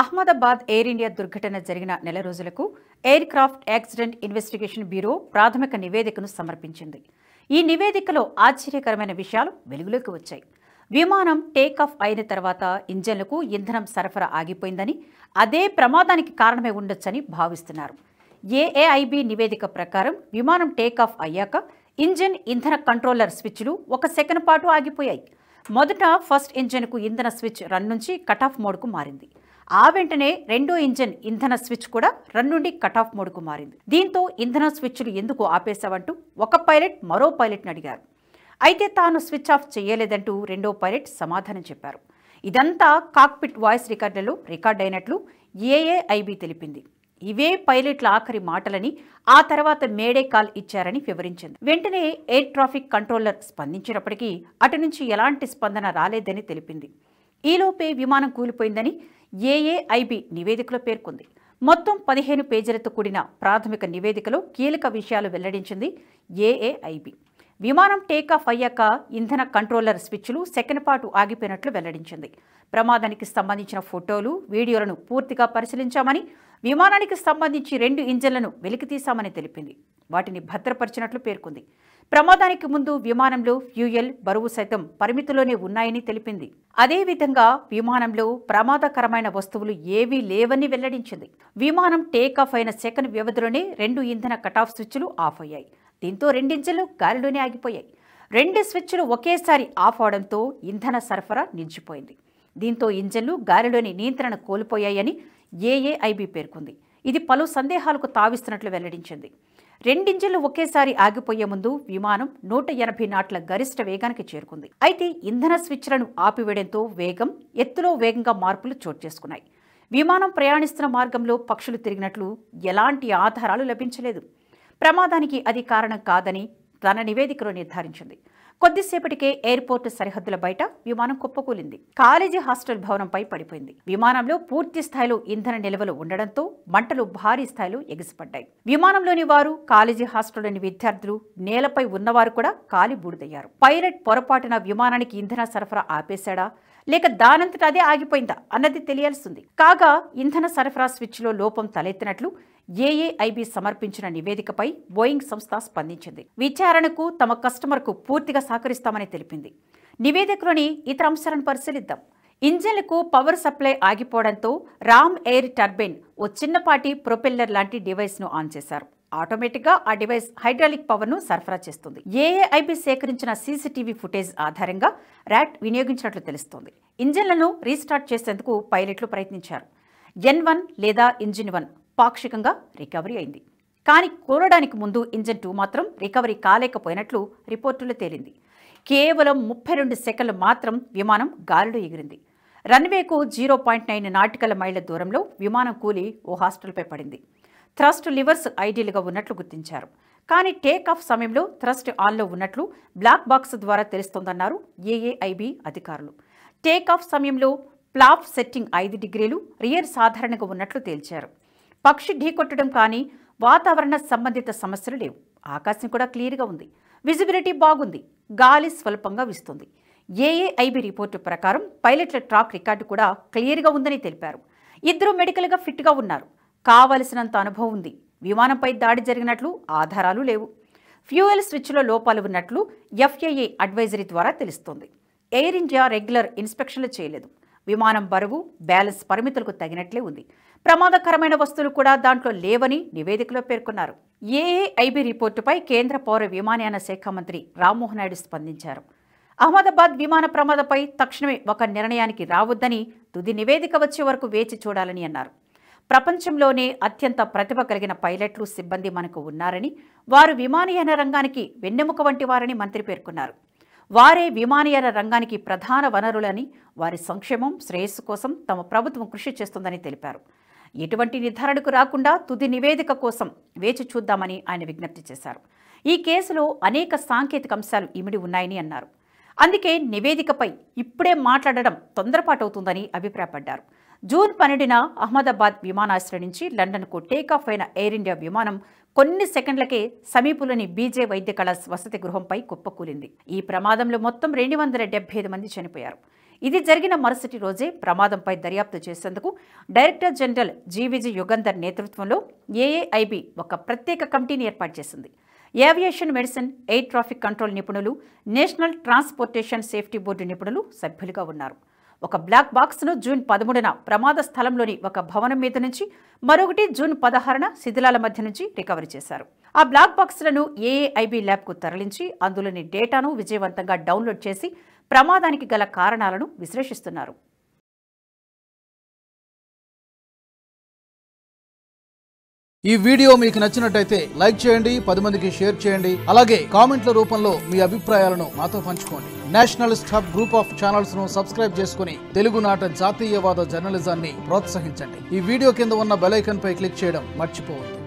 Ahmedabad air India దుర్ఘటన జరిగిన నెల రోజులకు air craft accident investigation bureau ప్రాథమిక నివేదికను సమర్పించింది. ఈ నివేదికలో ఆశ్చర్యకరమైన విషయాలు వెలుగులోకి వచ్చాయి. విమానం టేకాఫ్ అయిన తర్వాత ఇంజన్లకు ఇంధనం సరఫరా ఆగిపోయిందని, అదే ప్రమాదానికి కారణమై ఉండొచ్చని భావిస్తున్నారు. ఏఏఐబి నివేదిక ప్రకారం విమానం టేకాఫ్ అయ్యాక ఇంజన్ ఇంధన కంట్రోలర్ స్విచ్లు 1 సెకను పాటు ఆగిపోయాయి. మొదట ఫస్ట్ ఇంజన్కు ఇంధన స్విచ్ రన్ నుంచి కటాఫ్ మోడ్కు మారింది. ఆ వెంటనే రెండో ఇంజన్ ఇంధన స్విచ్ కూడా రన్ నుండి కటాఫ్ మోడ్కు మారింది. దీంతో ఇంధన స్విచ్లు ఎందుకు ఆపేశావంటూ ఒక పైలట్ మరో పైలట్ని అడిగారు. అయితే తాను స్విచ్ ఆఫ్ చేయలేదంటూ రెండో పైలట్ సమాధానం చెప్పారు. ఇదంతా కాక్పిట్ వాయిస్ రికార్డులలో రికార్డ్ అయినట్లు ఏఏఐబి తెలిపింది. ఇవే పైలట్ల ఆఖరి మాటలని, ఆ తర్వాత మేడే కాల్ ఇచ్చారని వివరించింది. వెంటనే ఎయిర్ ట్రాఫిక్ కంట్రోలర్ స్పందించినప్పటికీ అటు నుంచి ఎలాంటి స్పందన రాలేదని తెలిపింది. ఈలోపే విమానం కూలిపోయిందని ఏఏఐబి నివేదికలో పేర్కొంది. మొత్తం 15 పేజీలతో కూడిన ప్రాథమిక నివేదికలో కీలక విషయాలు వెల్లడించింది ఏఏఐబి. విమానం టేకాఫ్ అయ్యాక ఇంధన కంట్రోలర్ స్విచ్లు సెకను పాటు ఆగిపోయినట్లు వెల్లడించింది. ప్రమాదానికి సంబంధించిన ఫోటోలు, వీడియోలను పూర్తిగా పరిశీలించామని, విమానానికి సంబంధించి 2 ఇంజన్లను వెలికితీశామని తెలిపింది. వాటిని భద్రపరిచినట్లు పేర్కొంది. ప్రమాదానికి ముందు విమానంలో ఫ్యూయల్, బరువు సైతం పరిమితిలోనే ఉన్నాయని తెలిపింది. అదేవిధంగా విమానంలో ప్రమాదకరమైన వస్తువులు ఏవీ లేవని వెల్లడించింది. విమానం టేకాఫ్ అయిన సెకను వ్యవధిలోనే 2 ఇంధన కటాఫ్ స్విచ్లు ఆఫ్ అయ్యాయి. దీంతో 2 ఇంజన్లు గాలిలోనే ఆగిపోయాయి. 2 స్విచ్లు ఒకేసారి ఆఫ్ అవడంతో ఇంధన సరఫరా నిలిచిపోయింది. దీంతో ఇంజన్లు గాలిలోని నియంత్రణ కోల్పోయాయని ఏఏఐబి పేర్కొంది. ఇది పలు సందేహాలకు తావిస్తున్నట్లు వెల్లడించింది. 2 ఇంజన్లు ఒకేసారి ఆగిపోయే ముందు విమానం 180 నాట్ల గరిష్ట వేగానికి చేరుకుంది. అయితే ఇంధన స్విచ్లను ఆపివేయడంతో ఎత్తులో వేగంగా మార్పులు చోటు చేసుకున్నాయి. విమానం ప్రయాణిస్తున్న మార్గంలో పక్షులు తిరిగినట్లు ఎలాంటి ఆధారాలు లభించలేదు. ప్రమాదానికి అది కారణం కాదని తన నివేదికలో నిర్ధారించింది. కొద్దిసేపటికే ఎయిర్పోర్టు సరిహద్దుల బయట విమానం కుప్పకూలింది. కాలేజీ హాస్టల్ భవనంపై పడిపోయింది. విమానంలో పూర్తి స్థాయిలో ఇంధన నిల్వలు ఉండడంతో మంటలు భారీ స్థాయిలో ఎగిసిపడ్డాయి. విమానంలోని వారు, కాలేజీ హాస్టల్లోని విద్యార్థులు, నేలపై ఉన్నవారు కూడా కాలి బూడిదయ్యారు. పైలట్ పొరపాటున విమానానికి ఇంధన సరఫరా ఆపేశాడా, లేక దానంతట అదే ఆగిపోయిందా అన్నది తెలియాల్సింది. కాగా ఇంధన సరఫరా స్విచ్లో లోపం తలెత్తినట్లు ఏఏఐబి సమర్పించిన నివేదికపై బోయింగ్ సంస్థ స్పందించింది. విచారణకు తమ కస్టమర్కు పూర్తిగా సహకరిస్తామని తెలిపింది. నివేదికలోని ఇతర అంశాలను పరిశీలిద్దాం. ఇంజన్లకు పవర్ సప్లై ఆగిపోవడంతో రామ్ ఎయిర్ టర్బైన్ ఓ చిన్నపాటి ప్రొపెల్లర్ లాంటి డివైస్ను ఆన్ చేశారు. ఆటోమేటిక్గా ఆ డివైస్ హైడ్రాలిక్ పవర్ను సరఫరా చేస్తుంది. ఏఏఐబి సేకరించిన సీసీటీవీ ఫుటేజ్ ఆధారంగా ర్యాట్ వినియోగించినట్లు తెలుస్తోంది. ఇంజన్లను రీస్టార్ట్ చేసేందుకు పైలట్లు ప్రయత్నించారు. N1 లేదా ఇంజిన్ 1 పాక్షికంగా రికవరీ అయింది. కానీ కూలడానికి ముందు ఇంజిన్ 2 మాత్రం రికవరీ కాలేకపోయినట్లు రిపోర్టులో తేలింది. కేవలం 32 సెకన్లు మాత్రం విమానం గాలిలో ఎగిరింది. రన్వేకు 0.9 నాటికల్ మైళ్ల దూరంలో విమానం కూలి ఓ హాస్టల్పై పడింది. థ్రస్ట్ లివర్స్ ఐడియల్గా ఉన్నట్లు గుర్తించారు. కానీ టేకాఫ్ సమయంలో థ్రస్ట్ ఆన్లో ఉన్నట్లు బ్లాక్ బాక్స్ ద్వారా తెలుస్తోందన్నారు ఏఏఐబి అధికారులు. టేకాఫ్ సమయంలో ఫ్లాప్ సెట్టింగ్ 5 డిగ్రీలు, రియర్ సాధారణంగా ఉన్నట్లు తేల్చారు. పక్షి ఢీకొట్టడం కానీ వాతావరణ సంబంధిత సమస్యలు లేవు. ఆకాశం కూడా క్లియర్గా ఉంది. విజిబిలిటీ బాగుంది. గాలి స్వల్పంగా వీస్తుంది. ఏఏఐబి రిపోర్టు ప్రకారం పైలట్ల ట్రాక్ రికార్డు కూడా క్లియర్గా ఉందని తెలిపారు. ఇద్దరు మెడికల్గా ఫిట్గా ఉన్నారు. కావలసినంత అనుభవం ఉంది. విమానంపై దాడి జరిగినట్లు ఆధారాలు లేవు. ఫ్యూయల్ స్విచ్లో లోపాలు ఉన్నట్లు FAA అడ్వైజరీ ద్వారా తెలుస్తోంది. ఎయిర్ ఇండియా రెగ్యులర్ ఇన్స్పెక్షన్లు చేయలేదు. విమానం బరువు, బ్యాలెన్స్ పరిమితులకు తగినట్లే ఉంది. ప్రమాదకరమైన వస్తువులు కూడా దాంట్లో లేవని నివేదికలో పేర్కొన్నారు. ఏఏఐబి రిపోర్టుపై కేంద్ర పౌర విమానయాన శాఖ మంత్రి రామ్మోహన్ నాయుడు స్పందించారు. అహ్మదాబాద్ విమాన ప్రమాదంపై తక్షణమే ఒక నిర్ణయానికి రావద్దని, తుది నివేదిక వచ్చే వరకు వేచి చూడాలని అన్నారు. ప్రపంచంలోనే అత్యంత ప్రతిభ కలిగిన పైలట్లు, సిబ్బంది మనకు ఉన్నారని, వారు విమానయాన రంగానికి వెన్నెముక వంటి వారని మంత్రి పేర్కొన్నారు. వారే విమానయాన రంగానికి ప్రధాన వనరులని, వారి సంక్షేమం, శ్రేయస్సు కోసం తమ ప్రభుత్వం కృషి చేస్తుందని తెలిపారు. ఎటువంటి నిర్ధారణకు రాకుండా తుది నివేదిక కోసం వేచి చూద్దామని ఆయన విజ్ఞప్తి చేశారు. ఈ కేసులో అనేక సాంకేతిక అంశాలు ఇమిడి ఉన్నాయని అన్నారు. అందుకే నివేదికపై ఇప్పుడే మాట్లాడడం తొందరపాటవుతుందని అభిప్రాయపడ్డారు. జూన్ 12న అహ్మదాబాద్ విమానాశ్రయం నుంచి లండన్కు టేకాఫ్ అయిన ఎయిర్ ఇండియా విమానం కొన్ని సెకండ్లకే సమీపంలోని బీజే వైద్య కళాశాల వసతి గృహంపై కుప్పకూలింది. ఈ ప్రమాదంలో మొత్తం 275 మంది చనిపోయారు. ఇది జరిగిన మరుసటి రోజే ప్రమాదంపై దర్యాప్తు చేసేందుకు డైరెక్టర్ జనరల్ జీవీజీ యుగంధర్ నేతృత్వంలో ఏఏఐబి ఒక ప్రత్యేక కమిటీని ఏర్పాటు చేసింది. Aviation medicine, air traffic control నిపుణులు, నేషనల్ ట్రాన్స్పోర్టేషన్ సేఫ్టీ బోర్డు నిపుణులు సభ్యులుగా ఉన్నారు. ఒక బ్లాక్ బాక్స్ను జూన్ 13న ప్రమాద స్థలంలోని ఒక భవనం మీద నుంచి, మరొకటి జూన్ 16న శిథిలాల మధ్య నుంచి రికవరీ చేశారు. ఆ బ్లాక్ బాక్స్లను ఏఏఐబి ల్యాబ్కు తరలించి అందులోని డేటాను విజయవంతంగా డౌన్లోడ్ చేసి ప్రమాదానికి గల కారణాలను విశ్లేషిస్తున్నారు. ఈ వీడియో మీకు నచ్చినట్టయితే లైక్ చేయండి, 10 మందికి షేర్ చేయండి. అలాగే కామెంట్ల రూపంలో మీ అభిప్రాయాలను మాతో పంచుకోండి. Nationalist hub group of channels ను సబ్స్క్రైబ్ చేసుకుని తెలుగునాట జాతీయవాద జర్నలిజాన్ని ప్రోత్సహించండి. ఈ వీడియో కింద ఉన్న బెల్ ఐకాన్ పై క్లిక్ చేయడం మర్చిపోవద్దు.